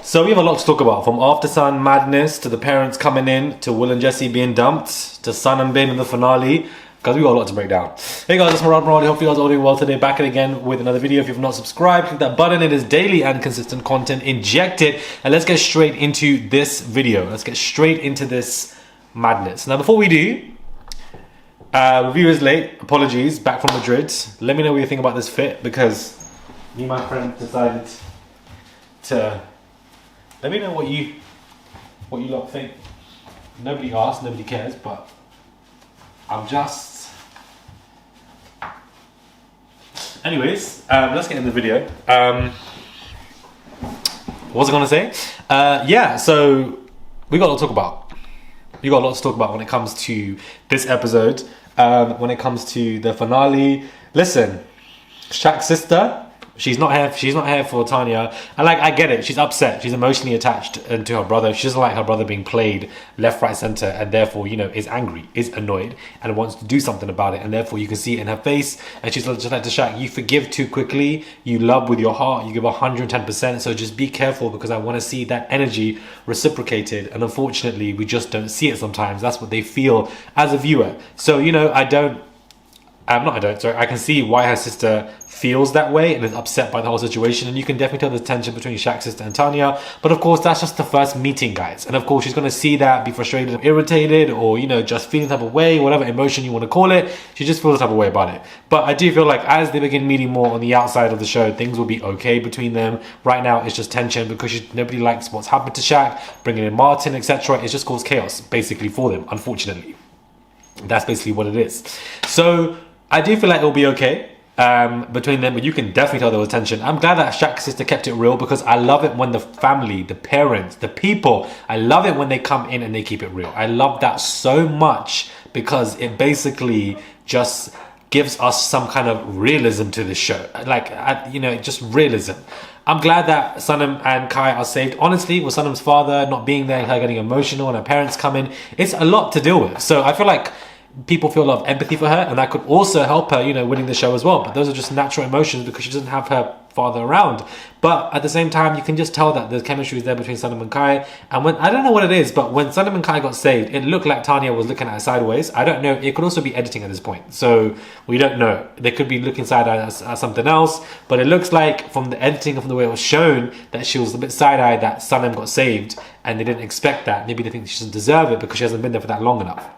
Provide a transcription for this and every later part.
So we have a lot to talk about, from after sun madness to the parents coming in to Will and Jessie being dumped to Sanam being in the finale, because we got a lot to break down. Hey guys, it's Maradi. Hope you guys are all doing well today. Back again with another video. If you've not subscribed, click that button. It is daily and consistent content injected. And let's get straight into this video. Let's get straight into this madness. Now before we do, review is late. Apologies. Back from Madrid. Let me know what you think about this fit, because me and my friend decided to... Let me know what you lot think. Nobody asked, nobody cares, but I'm just... Anyways, let's get into the video. What was I gonna say? Yeah, so we got a lot to talk about. We got a lot to talk about when it comes to this episode. When it comes to the finale. Listen, Shaq'S sister, she's not here for Tanya. And like, I get it, she's upset, she's emotionally attached to her brother. She doesn't like her brother being played left, right, center, and therefore, you know, is angry, is annoyed, and wants to do something about it. And therefore you can see it in her face. And she's just like to Shaq, you forgive too quickly, you love with your heart, you give 110%, so just be careful, because I want to see that energy reciprocated. And unfortunately we just don't see it sometimes. That's what they feel as a viewer. So, you know, I can see why her sister feels that way and is upset by the whole situation, and you can definitely tell the tension between Shaq's sister and Tanya. But of course, that's just the first meeting, guys, and of course she's going to see that, be frustrated or irritated, or, you know, just feeling the type of way, whatever emotion you want to call it. She just feels the type of way about it. But I do feel like as they begin meeting more on the outside of the show, things will be okay between them. Right now it's just tension, because nobody likes what's happened to Shaq, bringing in Martin, etc. It's just caused chaos basically for them, unfortunately. That's basically what it is. So I do feel like it'll be okay between them, but you can definitely tell there was tension. I'm glad that Shaq's sister kept it real, because I love it when the family, the parents, the people, I love it when they come in and they keep it real. I love that so much, because it basically just gives us some kind of realism to this show. Like, you know, just realism. I'm glad that Sanam and Kai are saved. Honestly, with Sanam's father not being there, her getting emotional, and her parents coming, it's a lot to deal with. So I feel like people feel a lot of empathy for her, and that could also help her, you know, winning the show as well. But those are just natural emotions, because she doesn't have her father around. But at the same time, you can just tell that the chemistry is there between Sanam and Kai. And when, I don't know what it is, but when Sanam and Kai got saved, it looked like Tanya was looking at her sideways. I don't know. It could also be editing at this point, so we don't know. They could be looking side-eyed at something else, but it looks like from the editing, from the way it was shown, that she was a bit side-eyed that Sanam got saved, and they didn't expect that. Maybe they think she doesn't deserve it because she hasn't been there for that long enough.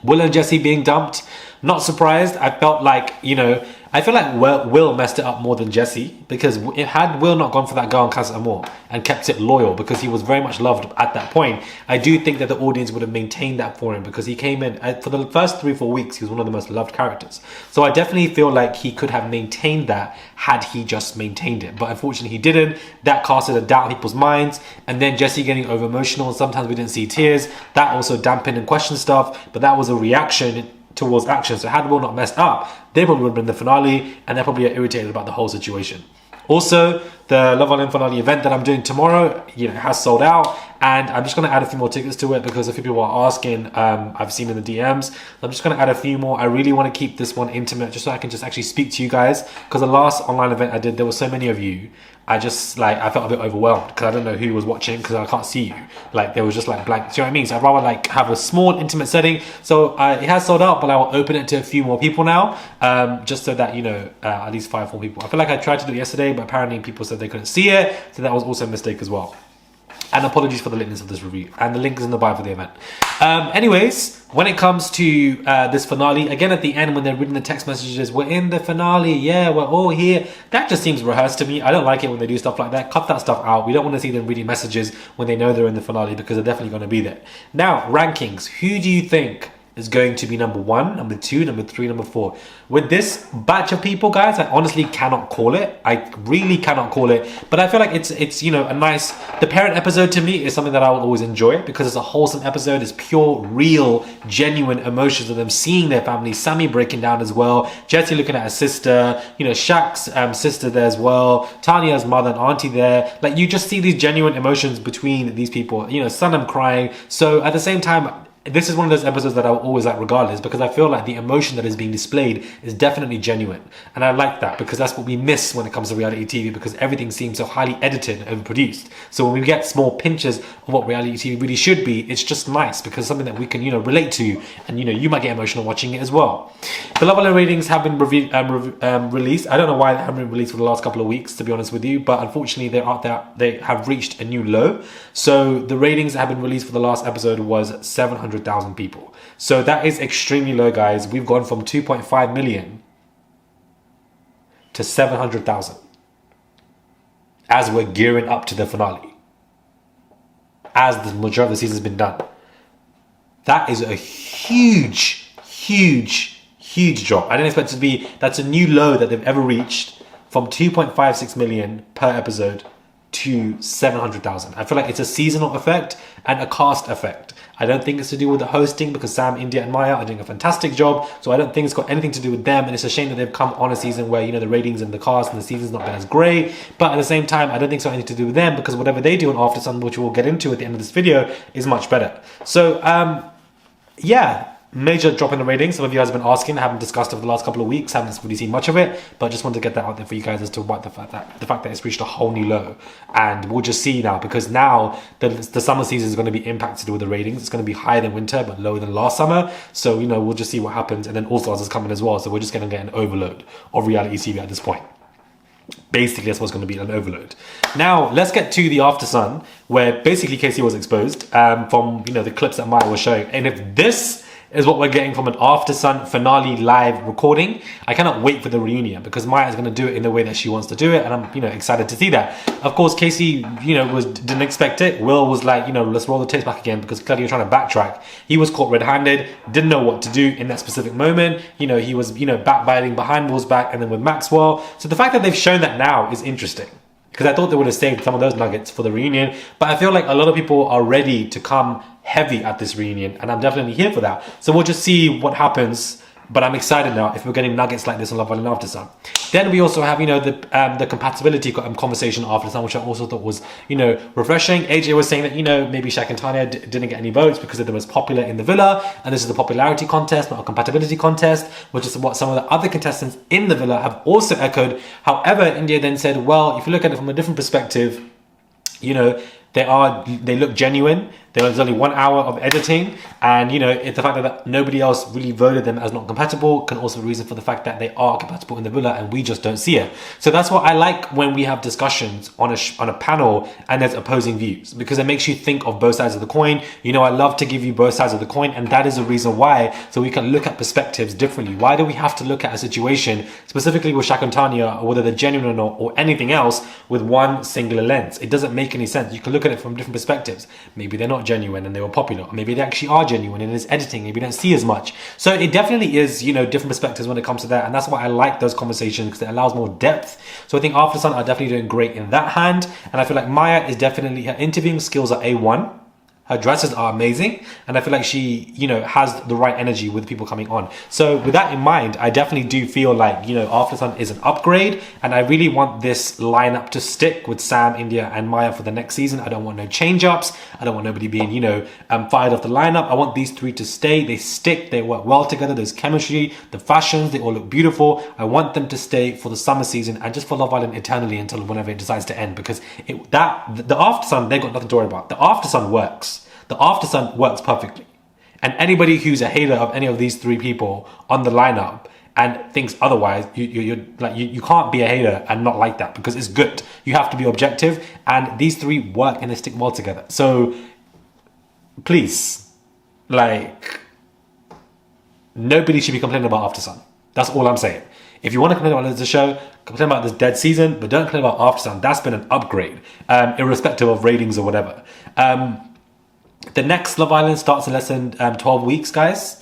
Will and Jessie being dumped, not surprised. I felt like, you know, I feel like Will messed it up more than Jessie, because had Will not gone for that girl in Casa Amor and kept it loyal, because he was very much loved at that point, I do think that the audience would have maintained that for him, because he came in for the first 3-4 weeks, he was one of the most loved characters. So I definitely feel like he could have maintained that had he just maintained it, but unfortunately he didn't. That casted a doubt in people's minds. And then Jessie getting over emotional, and sometimes we didn't see tears, that also dampened and questioned stuff, but that was a reaction towards action. So had Will not messed up, they probably would have been the finale, and they're probably irritated about the whole situation. Also, the Love Island finale event that I'm doing tomorrow, you know, has sold out, and I'm just going to add a few more tickets to it, because a few people are asking. I've seen in the DMs. I'm just going to add a few more. I really want to keep this one intimate, just so I can just actually speak to you guys, because the last online event I did, there were so many of you. I felt a bit overwhelmed, because I don't know who was watching, because I can't see you. Like, there was just like blank. Do you know what I mean? So I'd rather like have a small intimate setting. So it has sold out, but I will open it to a few more people now, just so that, you know, at least 5 more people. I feel like I tried to do it yesterday, but apparently people said they couldn't see it, so that was also a mistake as well. And apologies for the lateness of this review, and the link is in the bio for the event. Anyways, when it comes to this finale, again at the end when they're reading the text messages, we're in the finale, yeah, we're all here, that just seems rehearsed to me. I don't like it when they do stuff like that. Cut that stuff out. We don't want to see them reading messages when they know they're in the finale, because they're definitely going to be there. Now, rankings. Who do you think is going to be number 1, number 2, number 3, number 4? With this batch of people, guys, I honestly cannot call it. I really cannot call it. But I feel like it's you know, a nice... The parent episode to me is something that I will always enjoy, because it's a wholesome episode. It's pure, real, genuine emotions of them seeing their family. Sammy breaking down as well. Jessie looking at her sister. You know, Shaq's sister there as well. Tanya's mother and auntie there. Like, you just see these genuine emotions between these people. You know, Sanam crying. So at the same time, this is one of those episodes that I'll always like regardless, because I feel like the emotion that is being displayed is definitely genuine. And I like that, because that's what we miss when it comes to reality TV, because everything seems so highly edited and overproduced. So when we get small pinches of what reality TV really should be, it's just nice, because it's something that we can, relate to, and, you might get emotional watching it as well. The Love Island ratings have been released. I don't know why they haven't been released for the last couple of weeks, to be honest with you, but unfortunately they have reached a new low. So the ratings that have been released for the last episode was 700,000 people. So that is extremely low, guys. We've gone from 2.5 million to 700,000 as we're gearing up to the finale, as the majority of the season has been done. That is a huge drop. I didn't expect it to be, that's a new low that they've ever reached, from 2.56 million per episode to 700,000. I feel like it's a seasonal effect and a cast effect. I don't think it's to do with the hosting, because Sam, India and Maya are doing a fantastic job. So I don't think it's got anything to do with them. And it's a shame that they've come on a season where, the ratings and the cast and the season's not been as great. But at the same time, I don't think it's got anything to do with them, because whatever they do on After Sun, which we'll get into at the end of this video, is much better. So, yeah. Major drop in the ratings. Some of you guys have been asking. I haven't discussed over the last couple of weeks. Haven't really seen much of it, but I just wanted to get that out there for you guys as to what the fact that it's reached a whole new low. And we'll just see now, because now the summer season is going to be impacted with the ratings. It's going to be higher than winter, but lower than last summer. So we'll just see what happens. And then All Stars is coming as well. So we're just going to get an overload of reality TV at this point. Basically, that's what's going to be an overload. Now, let's get to the After Sun, where basically Casey was exposed from the clips that Maya was showing. And if this is what we're getting from an After Sun finale live recording, I cannot wait for the reunion, because Maya is going to do it in the way that she wants to do it, and I'm excited to see that. Of course, Casey didn't expect it. Will was like, let's roll the tapes back again, because clearly you're trying to backtrack. He was caught red-handed, didn't know what to do in that specific moment. He was backbiting behind Will's back, and then with Maxwell. So the fact that they've shown that now is interesting, because I thought they would have saved some of those nuggets for the reunion. But I feel like a lot of people are ready to come heavy at this reunion, and I'm definitely here for that. So we'll just see what happens. But I'm excited now if we're getting nuggets like this on Love Island After Sun. Then we also have, the compatibility conversation after Sun, which I also thought was, refreshing. AJ was saying that, maybe Shaq and Tanya didn't get any votes because they're the most popular in the villa, and this is a popularity contest, not a compatibility contest, which is what some of the other contestants in the villa have also echoed. However, India then said, well, if you look at it from a different perspective, they look genuine. There was only 1 hour of editing, and it's the fact that nobody else really voted them as not compatible can also be a reason for the fact that they are compatible in the villa, and we just don't see it. So that's what I like when we have discussions on a panel and there's opposing views, because it makes you think of both sides of the coin. I love to give you both sides of the coin, and that is the reason why, so we can look at perspectives differently. Why do we have to look at a situation, specifically with Shaq and Tanya, or whether they're genuine or not, or anything else, with one singular lens? It doesn't make any sense. You can look at it from different perspectives. Maybe they're not genuine and they were popular, or maybe they actually are genuine and it's editing, maybe you don't see as much. So it definitely is, different perspectives when it comes to that, and that's why I like those conversations, because it allows more depth. So I think After Sun are definitely doing great in that hand, and I feel like Maya is definitely, her interviewing skills are A1. Her dresses are amazing, and I feel like she, has the right energy with people coming on. So with that in mind, I definitely do feel like, After Sun is an upgrade, and I really want this lineup to stick with Sam, India, and Maya for the next season. I don't want no change-ups. I don't want nobody being, fired off the lineup. I want these three to stay. They stick. They work well together. There's chemistry. The fashions, they all look beautiful. I want them to stay for the summer season and just for Love Island eternally until whenever it decides to end, because the After Sun, they've got nothing to worry about. The After Sun works. The After Sun works perfectly. And anybody who's a hater of any of these three people on the lineup and thinks otherwise, you can't be a hater and not like that, because it's good. You have to be objective, and these three work and they stick well together. So please, nobody should be complaining about After Sun. That's all I'm saying. If you want to complain about the show, complain about this dead season, but don't complain about After Sun. That's been an upgrade, irrespective of ratings or whatever. The next Love Island starts in less than 12 weeks, guys.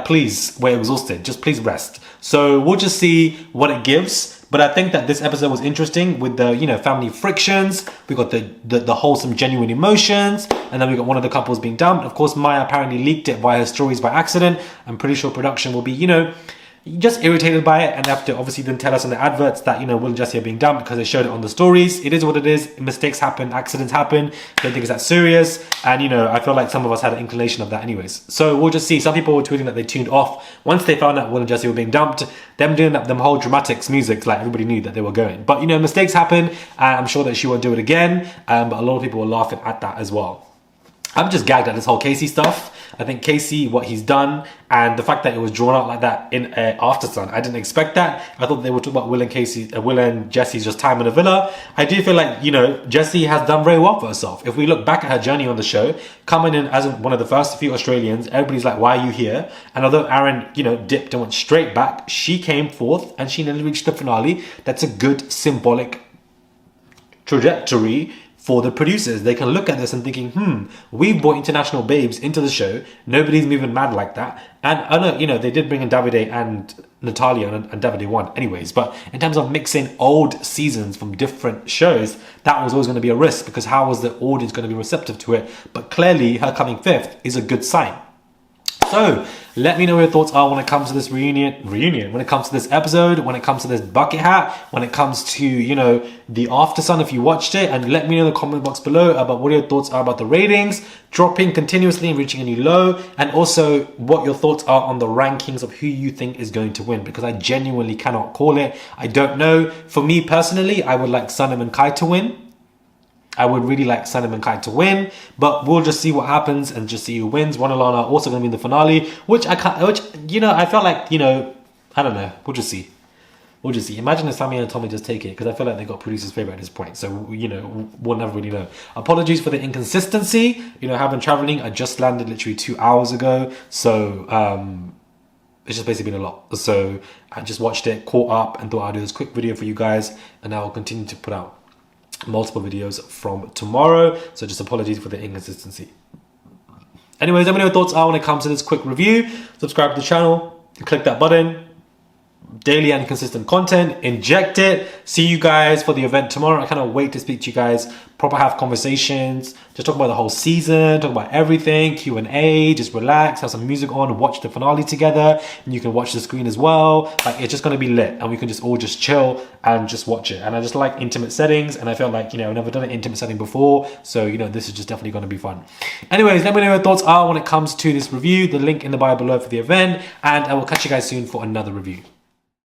Please, we're exhausted. Just please rest. So we'll just see what it gives. But I think that this episode was interesting with the, family frictions. We got the wholesome, genuine emotions. And then we got one of the couples being dumped. Of course, Maya apparently leaked it via her stories by accident. I'm pretty sure production will be, just irritated by it, and they have to obviously then tell us in the adverts that, you know, Will and Jessie are being dumped because they showed it on the stories. It is what it is. Mistakes happen, accidents happen. I don't think it's that serious, and, you know, I feel like some of us had an inclination of that anyways. So we'll just see. Some people were tweeting that they tuned off once they found out Will and Jessie were being dumped. Them doing that, them whole dramatics music, like everybody knew that they were going. But, you know, mistakes happen, and I'm sure that she won't do it again. But a lot of people were laughing at that as well. I'm just gagged at this whole Casey stuff. I think Casey, what he's done, and the fact that it was drawn out like that in After Sun, I didn't expect that. I thought they would talk about Will and Jessie's just time in a villa. I do feel like, you know, Jessie has done very well for herself. If we look back at her journey on the show, coming in as one of the first few Australians, everybody's like, why are you here? And although Aaron, you know, dipped and went straight back, she came forth and she nearly reached the finale. That's a good symbolic trajectory for the producers. They can look at this and thinking, we've brought international babes into the show. Nobody's moving mad like that. And I know, you know, they did bring in Davide and Natalia, and Davide won anyways. But in terms of mixing old seasons from different shows, that was always going to be a risk, because how was the audience going to be receptive to it? But clearly her coming 5th is a good sign. So let me know what your thoughts are when it comes to this reunion, when it comes to this episode, when it comes to this bucket hat, when it comes to, you know, the After Sun, if you watched it. And let me know in the comment box below about what your thoughts are about the ratings dropping continuously and reaching a new low, and also what your thoughts are on the rankings of who you think is going to win, because I genuinely cannot call it. I don't know. For me personally, I would like Sanam and Kai to win. I would really like Sanam and Kai to win, but we'll just see what happens and just see who wins. One Alana also going to be in the finale, which you know, I felt like, you know, I don't know. We'll just see. We'll just see. Imagine if Sammy and Tommy just take it, because I feel like they got producer's favorite at this point. So, you know, we'll never really know. Apologies for the inconsistency. You know, having traveling, I just landed literally 2 hours ago. So, it's just basically been a lot. So I just watched it, caught up, and thought I'd do this quick video for you guys. And I will continue to put out multiple videos from tomorrow, so just apologies for the inconsistency. Anyways, let me know your thoughts are when it comes to this quick review. Subscribe to the channel, click that button. Daily and consistent content, inject it. See you guys for the event tomorrow. I cannot wait to speak to you guys, proper have conversations, just talk about the whole season, talk about everything, Q&A, just relax, have some music on, watch the finale together, and you can watch the screen as well. Like, it's just going to be lit, and we can just all just chill and just watch it. And I just like intimate settings, and I felt like, you know, I've never done an intimate setting before, so, you know, this is just definitely going to be fun. Anyways, let me know your thoughts are when it comes to this review, the link in the bio below for the event, and I will catch you guys soon for another review.